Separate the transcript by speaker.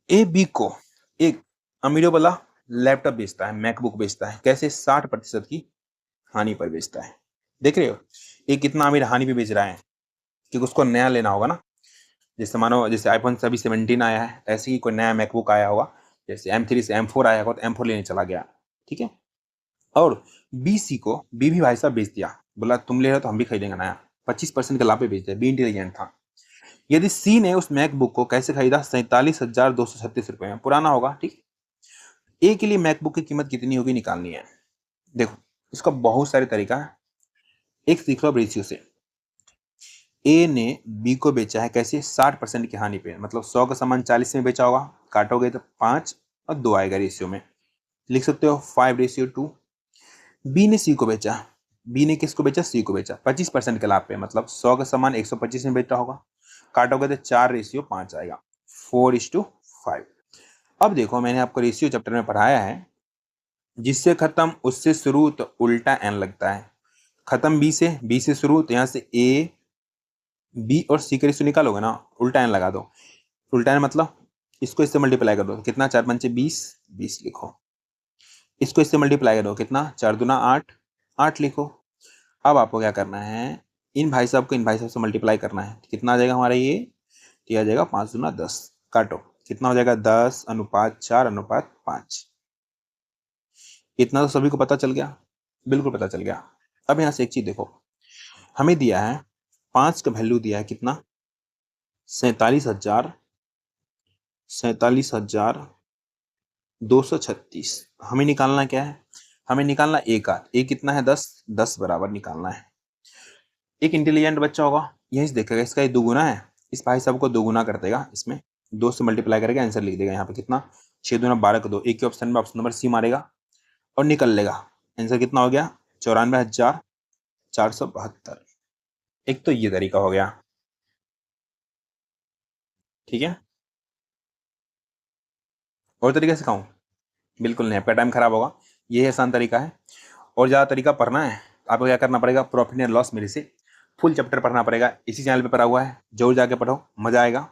Speaker 1: A B को एक अमीरों वाला लैपटॉप बेचता है, मैकबुक बेचता है, कैसे 60% की हानि पर बेचता है। देख रहे हो ये कितना अमीर हानि पे बेच रहा है, क्योंकि उसको नया लेना होगा ना। जैसे मानो जैसे आईफोन से अभी 17 आया है, ऐसे ही कोई नया मैकबुक आया होगा, जैसे M3 से M4 आया होगा तो M4 लेने चला गया। ठीक है। और बी सी को बी भी भाई साहब बेच दिया, बोला तुम ले रहे हो तो हम भी खरीदेंगे नया, 25% के लाभ पे बेच दिया। बी इंटेलिजेंट था। यदि सी ने उस मैकबुक को कैसे खरीदा, 47,236 रुपए में, पुराना होगा। ठीक। ए के लिए मैकबुक की कीमत कितनी होगी निकालनी है। देखो इसका बहुत सारे तरीका है, एक सीख लो रेशियो से। ए ने बी को बेचा है कैसे, 60% की हानि पे, मतलब 100 का सामान 40 में बेचा होगा, काटोगे तो 5 और 2 आएगा रेशियो में, लिख सकते हो 5:2। बी ने सी को बेचा, बी ने किसको बेचा, सी को बेचा 25% के लाभ पे, मतलब 100 का सामान 125 में बेचा होगा, काटोगे तो 4:5 आएगा, 4:5। अब देखो मैंने आपको रेशियो चैप्टर में पढ़ाया है, जिससे खत्म उससे शुरू तो उल्टा एन लगता है। खत्म बी से शुरू तो यहाँ से ए बी और सी का रेशियो निकालोगे ना, उल्टा एन लगा दो। उल्टा एन मतलब इसको इससे मल्टीप्लाई कर दो, कितना 4×5 = 20, 20 लिखो। इसको इससे मल्टीप्लाई करो, कितना 4×2 = 8, 8 लिखो। अब आपको क्या करना है, इन भाई साहब को इन भाई साहब से मल्टीप्लाई करना है, कितना आ जाएगा हमारा ये आ जाएगा 5×10। काटो, कितना हो जाएगा 10:4:5। इतना तो सभी को पता चल गया, बिल्कुल पता चल गया। अब यहाँ से एक चीज देखो, हमें दिया है 5 का वैल्यू दिया है कितना, 47,236। हमें निकालना क्या है, हमें निकालना ए का, ए कितना है 10, 10 बराबर निकालना है। एक इंटेलिजेंट बच्चा होगा यही से देखेगा इसका ये दुगुना है, इस भाई साहब को दुगुना कर देगा, इसमें 2 से मल्टीप्लाई करके आंसर लिख देगा यहाँ पे कितना, 6×2 = 12 का 2, एक ही ऑप्शन में ऑप्शन नंबर सी मारेगा और निकल लेगा। आंसर कितना हो गया, 94,472। एक तो ये तरीका हो गया। ठीक है, और तरीके से सिखाऊं, बिल्कुल नहीं, आपका टाइम खराब होगा। ये आसान तरीका है। और ज़्यादा तरीका पढ़ना है आपको क्या करना पड़ेगा, प्रॉफिट एंड लॉस मेरे से फुल चैप्टर पढ़ना पड़ेगा, इसी चैनल पे पढ़ा हुआ है, जरूर जाके पढ़ो, मजा आएगा।